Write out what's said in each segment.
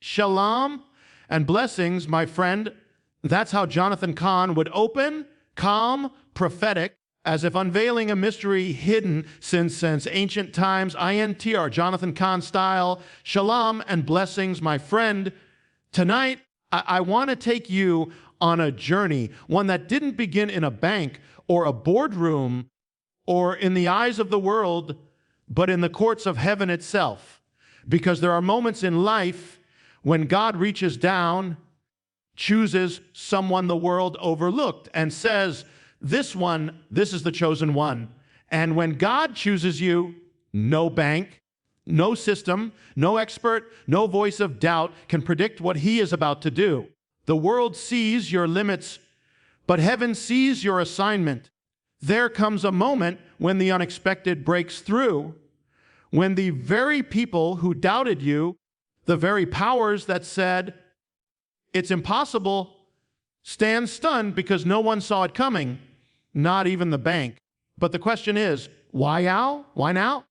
Shalom and blessings, my friend. That's how Jonathan Cahn would open, calm, prophetic, as if unveiling a mystery hidden since ancient times. INTR, Jonathan Cahn style. Shalom and blessings, my friend. Tonight, I want to take you on a journey, one that didn't begin in a bank or a boardroom or in the eyes of the world, but in the courts of heaven itself. Because there are moments in life when God reaches down, chooses someone the world overlooked, and says, this is the chosen one. And when God chooses you, no bank, no system, no expert, no voice of doubt can predict what he is about to do. The world sees your limits, but heaven sees your assignment. There comes a moment when the unexpected breaks through, when the very people who doubted you, the very powers that said, it's impossible, stand stunned because no one saw it coming, not even the bank. But the question is, why now? Why now?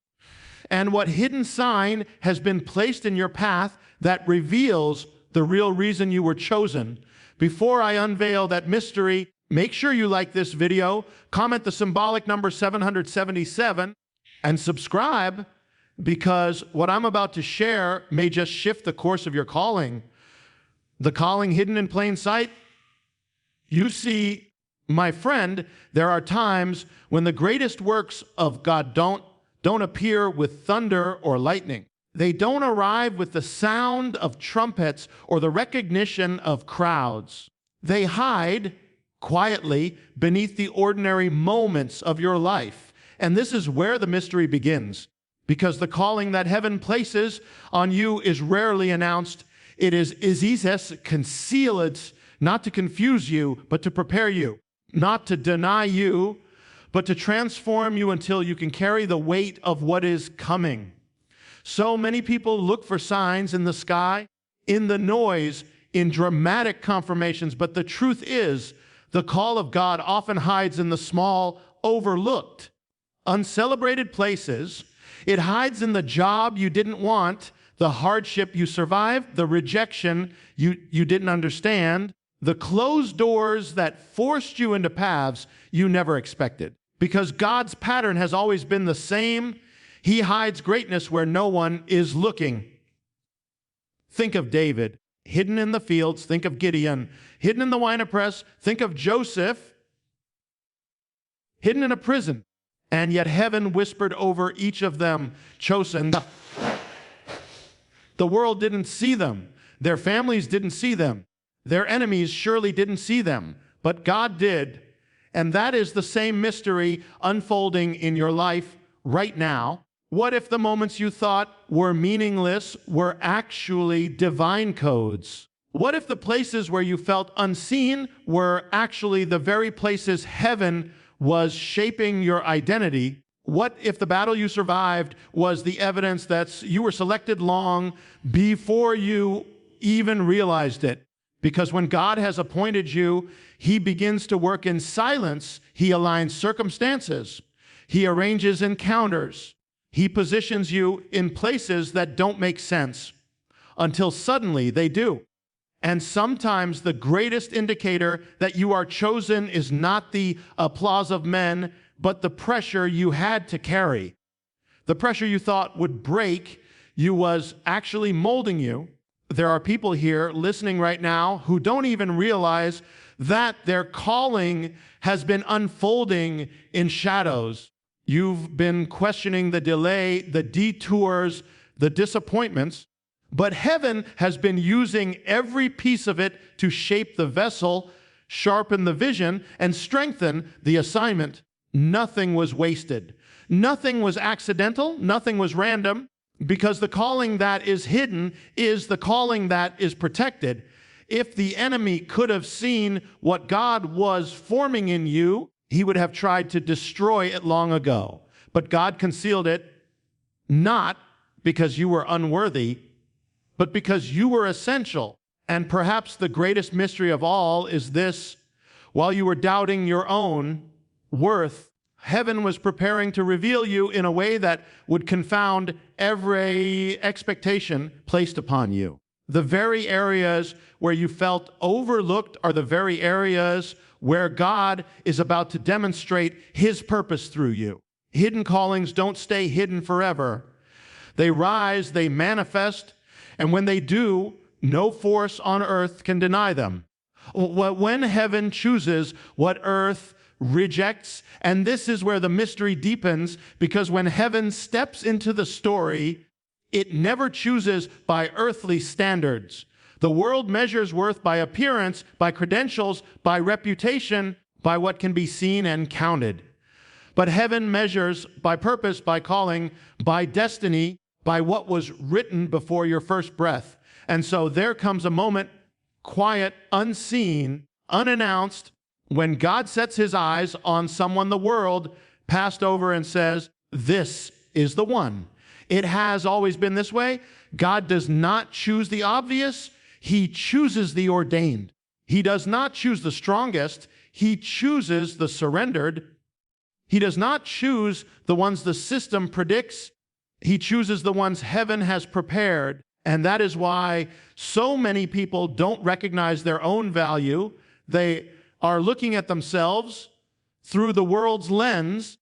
And what hidden sign has been placed in your path that reveals the real reason you were chosen? Before I unveil that mystery, make sure you like this video, comment the symbolic number 777, and subscribe, because what I'm about to share may just shift the course of your calling. The calling hidden in plain sight. You see, my friend, there are times when the greatest works of God don't appear with thunder or lightning. They don't arrive with the sound of trumpets or the recognition of crowds. They hide quietly beneath the ordinary moments of your life. And this is where the mystery begins, because the calling that heaven places on you is rarely announced. It is izizes concealed, not to confuse you, but to prepare you, not to deny you, but to transform you until you can carry the weight of what is coming. So many people look for signs in the sky, in the noise, in dramatic confirmations, but the truth is, the call of God often hides in the small, overlooked, uncelebrated places. It hides in the job you didn't want, the hardship you survived, the rejection you didn't understand, the closed doors that forced you into paths you never expected. Because God's pattern has always been the same. He hides greatness where no one is looking. Think of David, hidden in the fields. Think of Gideon, hidden in the wine press. Think of Joseph, hidden in a prison. And yet heaven whispered over each of them, chosen. The world didn't see them. Their families didn't see them. Their enemies surely didn't see them. But God did. And that is the same mystery unfolding in your life right now. What if the moments you thought were meaningless were actually divine codes? What if the places where you felt unseen were actually the very places heaven was shaping your identity? What if the battle you survived was the evidence that you were selected long before you even realized it? Because when God has appointed you, he begins to work in silence. He aligns circumstances. He arranges encounters. He positions you in places that don't make sense until suddenly they do. And sometimes the greatest indicator that you are chosen is not the applause of men, but the pressure you had to carry. The pressure you thought would break you was actually molding you. There are people here listening right now who don't even realize that their calling has been unfolding in shadows. You've been questioning the delay, the detours, the disappointments, but heaven has been using every piece of it to shape the vessel, sharpen the vision, and strengthen the assignment. Nothing was wasted. Nothing was accidental. Nothing was random, because the calling that is hidden is the calling that is protected. If the enemy could have seen what God was forming in you, he would have tried to destroy it long ago. But God concealed it, not because you were unworthy, but because you were essential. And perhaps the greatest mystery of all is this: while you were doubting your own worth, heaven was preparing to reveal you in a way that would confound every expectation placed upon you. The very areas where you felt overlooked are the very areas where God is about to demonstrate his purpose through you. Hidden callings don't stay hidden forever. They rise, they manifest, and when they do, no force on earth can deny them. When heaven chooses what earth rejects, and this is where the mystery deepens, because when heaven steps into the story, it never chooses by earthly standards. The world measures worth by appearance, by credentials, by reputation, by what can be seen and counted. But heaven measures by purpose, by calling, by destiny, by what was written before your first breath. And so there comes a moment, quiet, unseen, unannounced, when God sets his eyes on someone the world passed over and says, this is the one. It has always been this way. God does not choose the obvious. He chooses the ordained. He does not choose the strongest. He chooses the surrendered. He does not choose the ones the system predicts. He chooses the ones heaven has prepared. And that is why so many people don't recognize their own value. They are looking at themselves through the world's lens,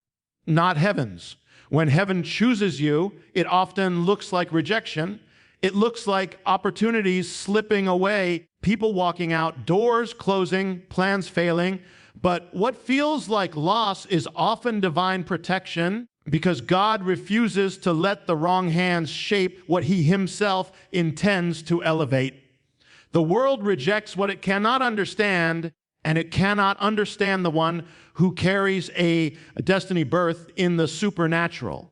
not heaven's. When heaven chooses you, it often looks like rejection. It looks like opportunities slipping away, people walking out, doors closing, plans failing. But what feels like loss is often divine protection, because God refuses to let the wrong hands shape what he himself intends to elevate. The world rejects what it cannot understand, and it cannot understand the one who carries a destiny birth in the supernatural.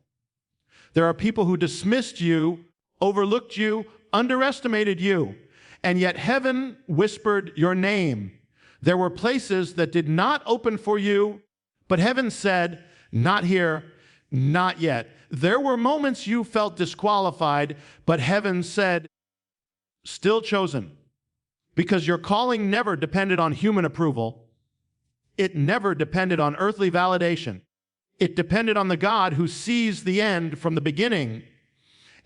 There are people who dismissed you, overlooked you, underestimated you, and yet heaven whispered your name. There were places that did not open for you, but heaven said, not here, not yet. There were moments you felt disqualified, but heaven said, still chosen. Because your calling never depended on human approval. It never depended on earthly validation. It depended on the God who sees the end from the beginning.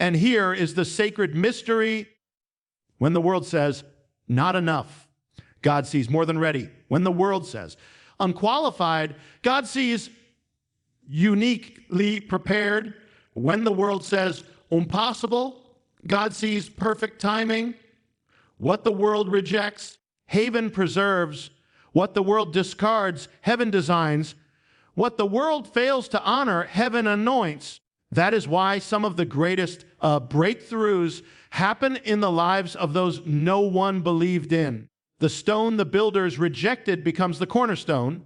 And here is the sacred mystery. When the world says, not enough, God sees more than ready. When the world says, unqualified, God sees uniquely prepared. When the world says, impossible, God sees perfect timing. What the world rejects, heaven preserves. What the world discards, heaven designs. What the world fails to honor, heaven anoints. That is why some of the greatest breakthroughs happen in the lives of those no one believed in. The stone the builders rejected becomes the cornerstone,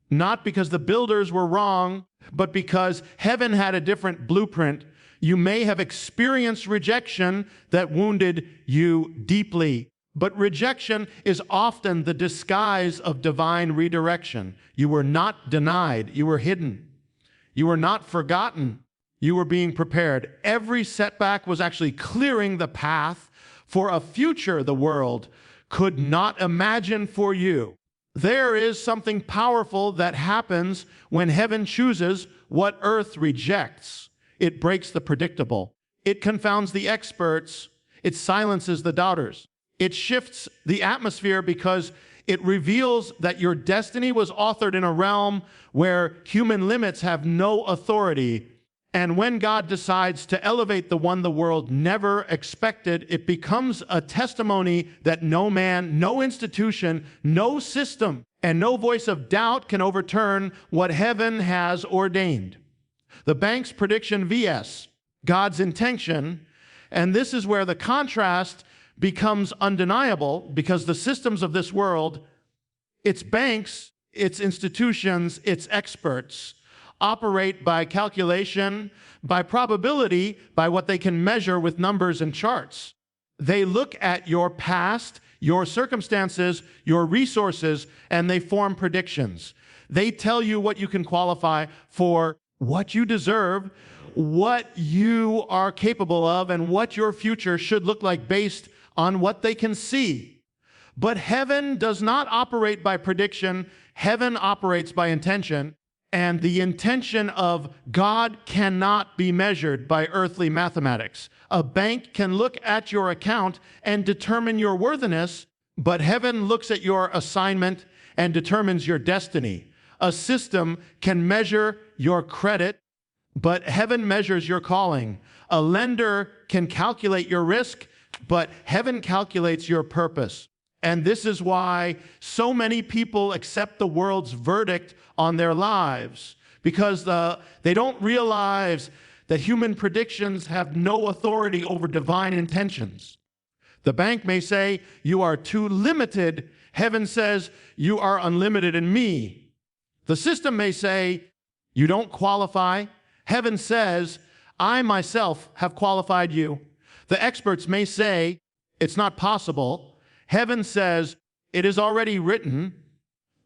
not because the builders were wrong, but because heaven had a different blueprint. You may have experienced rejection that wounded you deeply, but rejection is often the disguise of divine redirection. You were not denied, you were hidden. You were not forgotten, you were being prepared. Every setback was actually clearing the path for a future the world could not imagine for you. There is something powerful that happens when heaven chooses what earth rejects. It breaks the predictable. It confounds the experts. It silences the doubters. It shifts the atmosphere because it reveals that your destiny was authored in a realm where human limits have no authority. And when God decides to elevate the one the world never expected, it becomes a testimony that no man, no institution, no system, and no voice of doubt can overturn what heaven has ordained. The bank's prediction vs. God's intention, and this is where the contrast becomes undeniable, because the systems of this world, its banks, its institutions, its experts, operate by calculation, by probability, by what they can measure with numbers and charts. They look at your past, your circumstances, your resources, and they form predictions. They tell you what you can qualify for, what you deserve, what you are capable of, and what your future should look like based on what they can see. But heaven does not operate by prediction. Heaven operates by intention. And the intention of God cannot be measured by earthly mathematics. A bank can look at your account and determine your worthiness, but heaven looks at your assignment and determines your destiny. A system can measure your credit, but heaven measures your calling. A lender can calculate your risk, but heaven calculates your purpose. And this is why so many people accept the world's verdict on their lives, because they don't realize that human predictions have no authority over divine intentions. The bank may say, you are too limited. Heaven says, you are unlimited in me. The system may say, you don't qualify. Heaven says, I myself have qualified you. The experts may say, it's not possible. Heaven says, it is already written.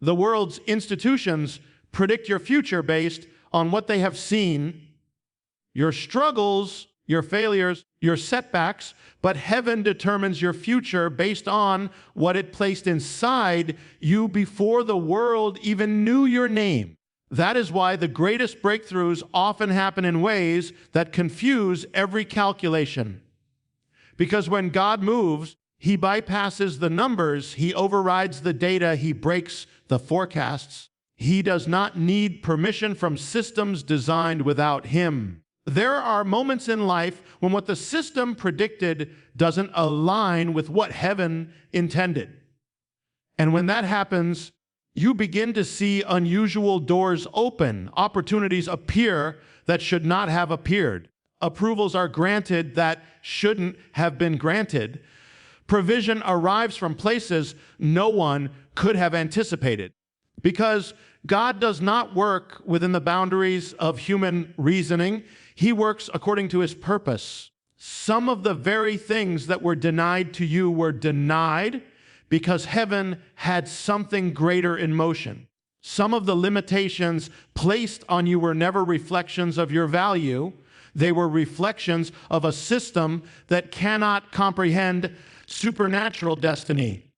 The world's institutions predict your future based on what they have seen, your struggles, your failures, your setbacks, but heaven determines your future based on what it placed inside you before the world even knew your name. That is why the greatest breakthroughs often happen in ways that confuse every calculation. Because when God moves, He bypasses the numbers, He overrides the data, He breaks the forecasts. He does not need permission from systems designed without Him. There are moments in life when what the system predicted doesn't align with what heaven intended. And when that happens, you begin to see unusual doors open, opportunities appear that should not have appeared. Approvals are granted that shouldn't have been granted. Provision arrives from places no one could have anticipated. Because God does not work within the boundaries of human reasoning. He works according to His purpose. Some of the very things that were denied to you were denied because heaven had something greater in motion. Some of the limitations placed on you were never reflections of your value. They were reflections of a system that cannot comprehend supernatural destiny.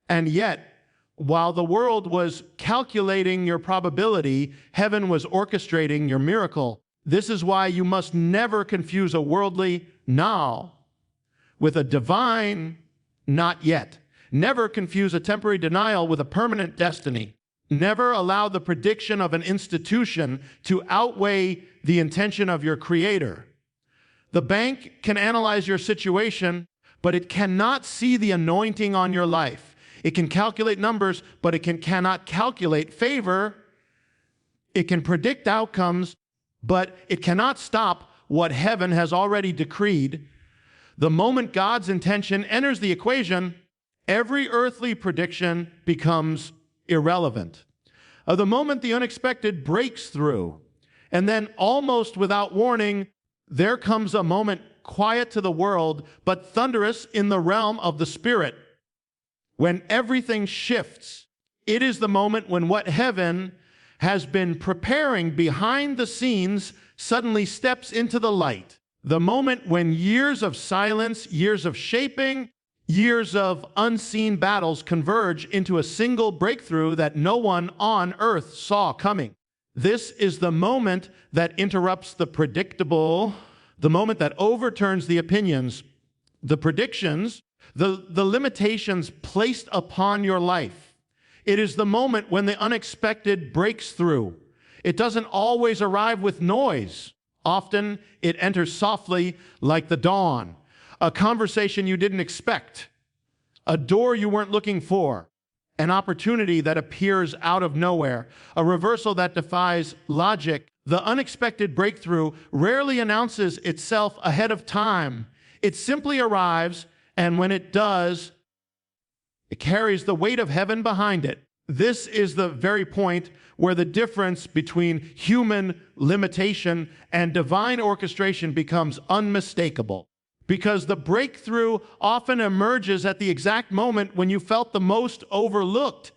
And yet, while the world was calculating your probability, heaven was orchestrating your miracle. This is why you must never confuse a worldly now with a divine not yet. Never confuse a temporary denial with a permanent destiny. Never allow the prediction of an institution to outweigh the intention of your Creator. The bank can analyze your situation, but it cannot see the anointing on your life. It can calculate numbers, but it cannot calculate favor. It can predict outcomes, but it cannot stop what heaven has already decreed. The moment God's intention enters the equation, every earthly prediction becomes irrelevant. The moment the unexpected breaks through, and then almost without warning, there comes a moment quiet to the world, but thunderous in the realm of the Spirit. When everything shifts, it is the moment when what heaven has been preparing behind the scenes suddenly steps into the light. The moment when years of silence, years of shaping, years of unseen battles converge into a single breakthrough that no one on earth saw coming. This is the moment that interrupts the predictable, the moment that overturns the opinions, the predictions, the limitations placed upon your life. It is the moment when the unexpected breaks through. It doesn't always arrive with noise. Often it enters softly like the dawn. A conversation you didn't expect, a door you weren't looking for, an opportunity that appears out of nowhere, a reversal that defies logic. The unexpected breakthrough rarely announces itself ahead of time. It simply arrives, and when it does, it carries the weight of heaven behind it. This is the very point where the difference between human limitation and divine orchestration becomes unmistakable. Because the breakthrough often emerges at the exact moment when you felt the most overlooked,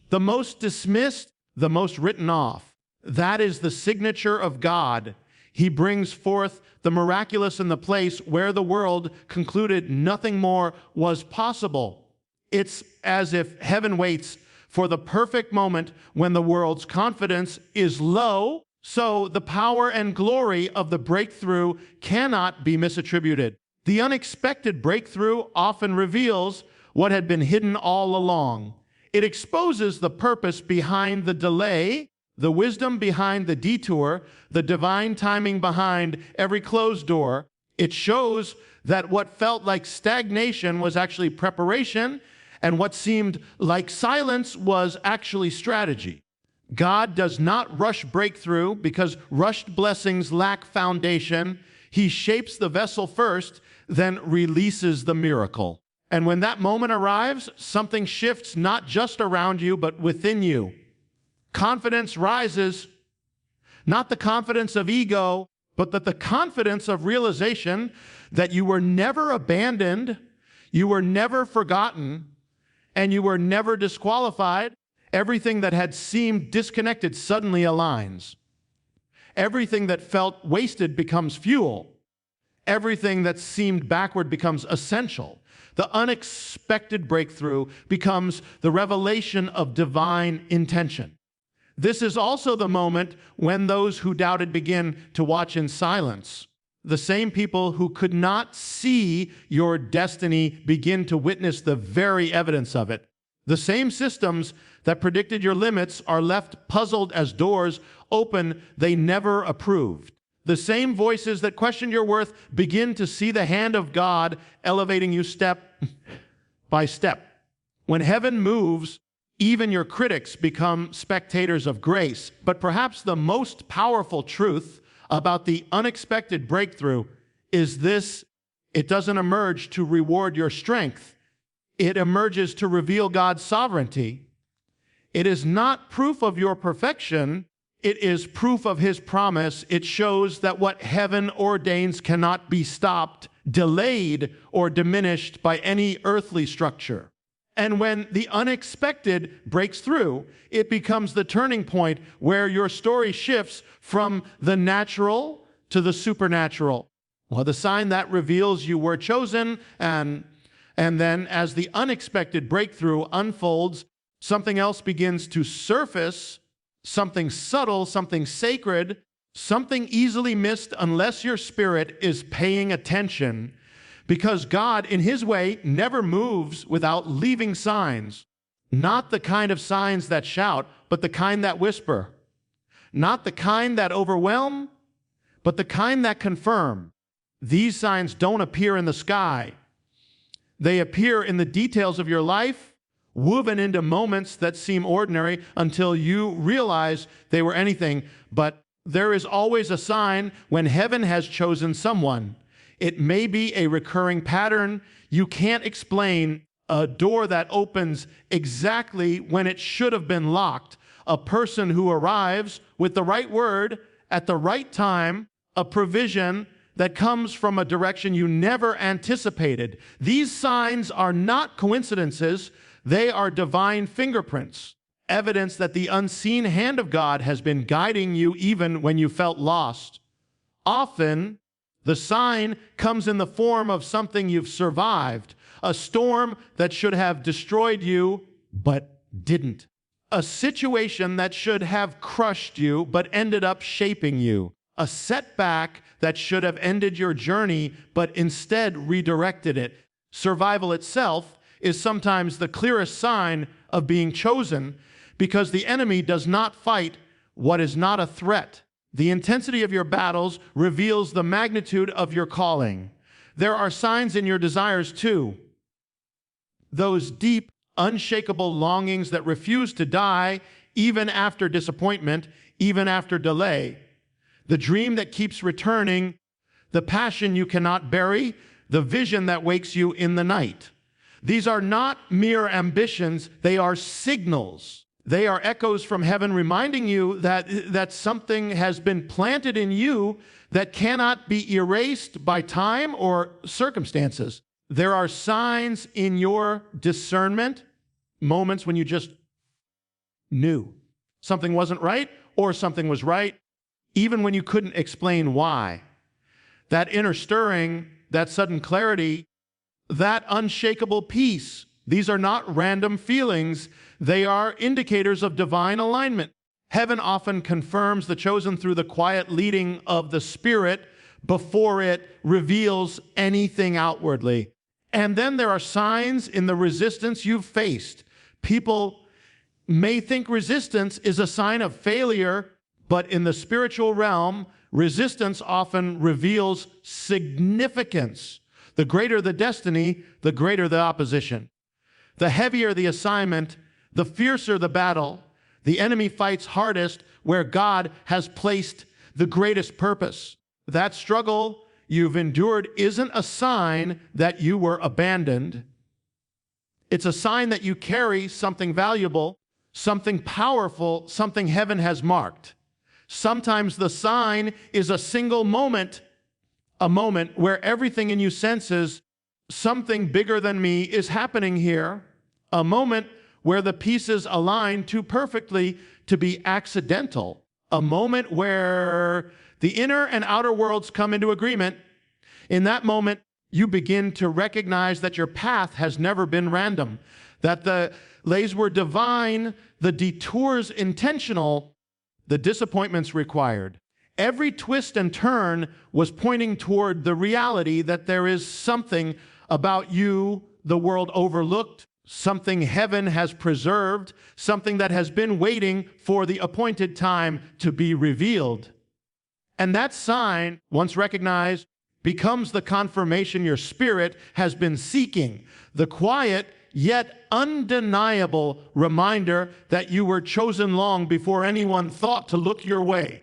the most dismissed, the most written off. That is the signature of God. He brings forth the miraculous in the place where the world concluded nothing more was possible. It's as if heaven waits for the perfect moment when the world's confidence is low, so the power and glory of the breakthrough cannot be misattributed. The unexpected breakthrough often reveals what had been hidden all along. It exposes the purpose behind the delay, the wisdom behind the detour, the divine timing behind every closed door. It shows that what felt like stagnation was actually preparation, and what seemed like silence was actually strategy. God does not rush breakthrough because rushed blessings lack foundation. He shapes the vessel first, then releases the miracle. And when that moment arrives, something shifts not just around you, but within you. Confidence rises, not the confidence of ego, but the confidence of realization that you were never abandoned, you were never forgotten, and you were never disqualified. Everything that had seemed disconnected suddenly aligns. Everything that felt wasted becomes fuel. Everything that seemed backward becomes essential. The unexpected breakthrough becomes the revelation of divine intention. This is also the moment when those who doubted begin to watch in silence. The same people who could not see your destiny begin to witness the very evidence of it. The same systems that predicted your limits are left puzzled as doors open they never approved. The same voices that question your worth begin to see the hand of God elevating you step by step. When heaven moves, even your critics become spectators of grace. But perhaps the most powerful truth about the unexpected breakthrough is this: it doesn't emerge to reward your strength. It emerges to reveal God's sovereignty. It is not proof of your perfection. It is proof of His promise. It shows that what heaven ordains cannot be stopped, delayed, or diminished by any earthly structure. And when the unexpected breaks through, it becomes the turning point where your story shifts from the natural to the supernatural. Well, the sign that reveals you were chosen, and then as the unexpected breakthrough unfolds, something else begins to surface, something subtle, something sacred, something easily missed unless your spirit is paying attention. Because God, in His way, never moves without leaving signs. Not the kind of signs that shout, but the kind that whisper. Not the kind that overwhelm, but the kind that confirm. These signs don't appear in the sky. They appear in the details of your life, woven into moments that seem ordinary until you realize they were anything. But there is always a sign when heaven has chosen someone. It may be a recurring pattern you can't explain, a door that opens exactly when it should have been locked, a person who arrives with the right word at the right time, a provision that comes from a direction you never anticipated. These signs are not coincidences. They are divine fingerprints, evidence that the unseen hand of God has been guiding you even when you felt lost. Often, the sign comes in the form of something you've survived, a storm that should have destroyed you, but didn't. A situation that should have crushed you, but ended up shaping you. A setback that should have ended your journey, but instead redirected it. Survival itself is sometimes the clearest sign of being chosen, because the enemy does not fight what is not a threat. The intensity of your battles reveals the magnitude of your calling. There are signs in your desires too. Those deep, unshakable longings that refuse to die even after disappointment, even after delay. The dream that keeps returning, the passion you cannot bury, the vision that wakes you in the night. These are not mere ambitions, they are signals. They are echoes from heaven reminding you that something has been planted in you that cannot be erased by time or circumstances. There are signs in your discernment, moments when you just knew something wasn't right or something was right, even when you couldn't explain why. That inner stirring, that sudden clarity, that unshakable peace These are not random feelings. They are indicators of divine alignment. Heaven often confirms the chosen through the quiet leading of the Spirit before it reveals anything outwardly. And then there are signs in the resistance you've faced. People may think resistance is a sign of failure, but in the spiritual realm, resistance often reveals significance. The greater the destiny, the greater the opposition. The heavier the assignment, the fiercer the battle. The enemy fights hardest where God has placed the greatest purpose. That struggle you've endured isn't a sign that you were abandoned. It's a sign that you carry something valuable, something powerful, something heaven has marked. Sometimes the sign is a single moment, a moment where everything in you senses something bigger than me is happening here, a moment where the pieces align too perfectly to be accidental, a moment where the inner and outer worlds come into agreement. In that moment, you begin to recognize that your path has never been random, that the lays were divine, the detours intentional, the disappointments required. Every twist and turn was pointing toward the reality that there is something about you the world overlooked, something heaven has preserved, something that has been waiting for the appointed time to be revealed. And that sign, once recognized, becomes the confirmation your spirit has been seeking, the quiet yet undeniable reminder that you were chosen long before anyone thought to look your way.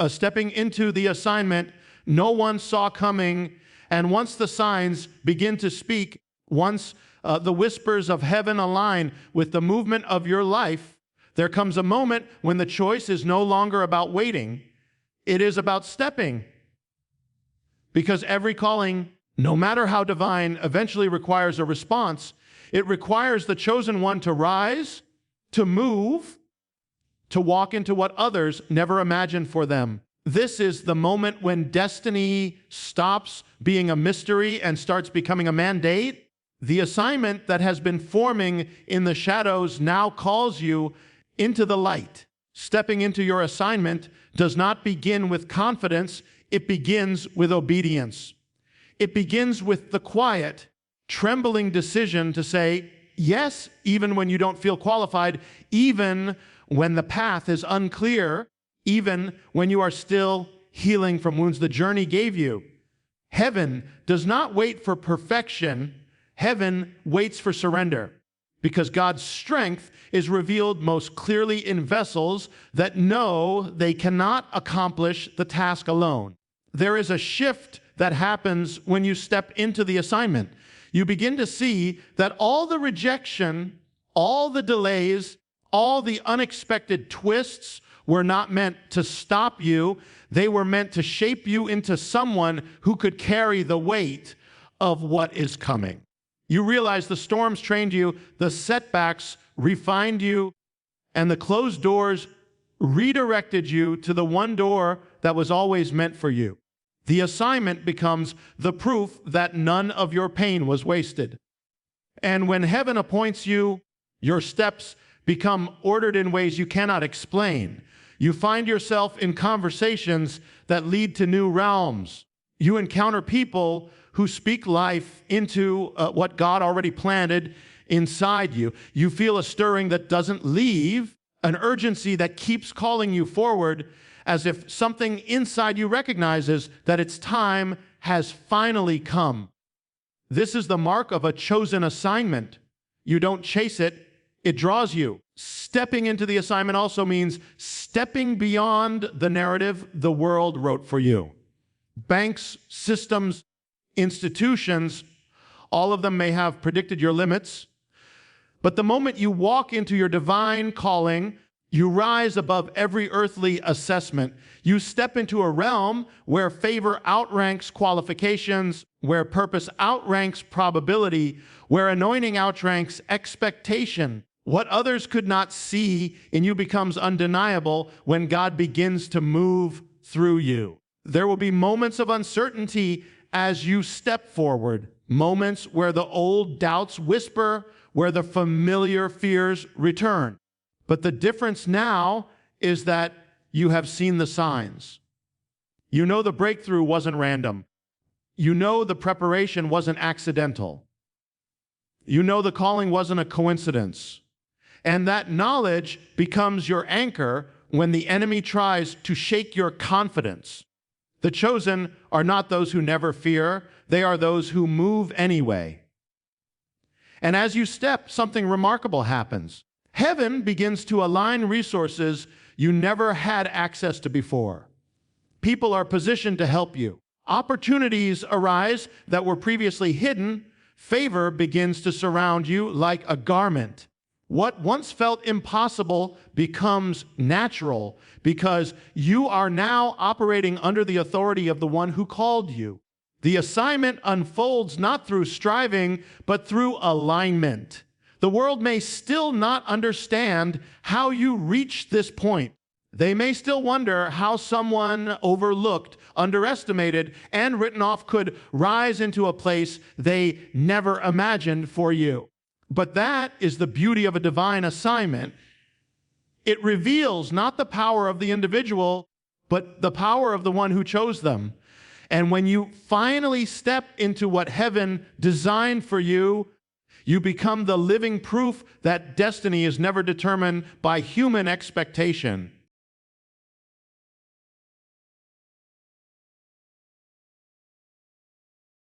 Stepping into the assignment no one saw coming, and once the signs begin to speak, once the whispers of heaven align with the movement of your life, there comes a moment when the choice is no longer about waiting. It is about stepping. Because every calling, no matter how divine, eventually requires a response. It requires the chosen one to rise, to move, to walk into what others never imagined for them. This is the moment when destiny stops being a mystery and starts becoming a mandate. The assignment that has been forming in the shadows now calls you into the light. Stepping into your assignment does not begin with confidence, it begins with obedience. It begins with the quiet, trembling decision to say yes, even when you don't feel qualified, even when the path is unclear, even when you are still healing from wounds the journey gave you. Heaven does not wait for perfection. Heaven waits for surrender, because God's strength is revealed most clearly in vessels that know they cannot accomplish the task alone. There is a shift that happens when you step into the assignment. You begin to see that all the rejection, all the delays, all the unexpected twists were not meant to stop you. They were meant to shape you into someone who could carry the weight of what is coming. You realize the storms trained you, the setbacks refined you, and the closed doors redirected you to the one door that was always meant for you. The assignment becomes the proof that none of your pain was wasted. And when heaven appoints you, your steps become ordered in ways you cannot explain. You find yourself in conversations that lead to new realms. You encounter people who speak life into what God already planted inside you. You feel a stirring that doesn't leave, an urgency that keeps calling you forward, as if something inside you recognizes that its time has finally come. This is the mark of a chosen assignment. You don't chase it, it draws you. Stepping into the assignment also means stepping beyond the narrative the world wrote for you. Banks, systems, institutions, all of them may have predicted your limits, but the moment you walk into your divine calling, you rise above every earthly assessment. You step into a realm where favor outranks qualifications, where purpose outranks probability, where anointing outranks expectation. What others could not see in you becomes undeniable when God begins to move through you. There will be moments of uncertainty as you step forward, moments where the old doubts whisper, where the familiar fears return. But the difference now is that you have seen the signs. You know the breakthrough wasn't random. You know the preparation wasn't accidental. You know the calling wasn't a coincidence. And that knowledge becomes your anchor when the enemy tries to shake your confidence. The chosen are not those who never fear. They are those who move anyway. And as you step, something remarkable happens. Heaven begins to align resources you never had access to before. People are positioned to help you. Opportunities arise that were previously hidden. Favor begins to surround you like a garment. What once felt impossible becomes natural because you are now operating under the authority of the one who called you. The assignment unfolds not through striving, but through alignment. The world may still not understand how you reached this point. They may still wonder how someone overlooked, underestimated, and written off could rise into a place they never imagined for you. But that is the beauty of a divine assignment. It reveals not the power of the individual, but the power of the one who chose them. And when you finally step into what heaven designed for you, you become the living proof that destiny is never determined by human expectation.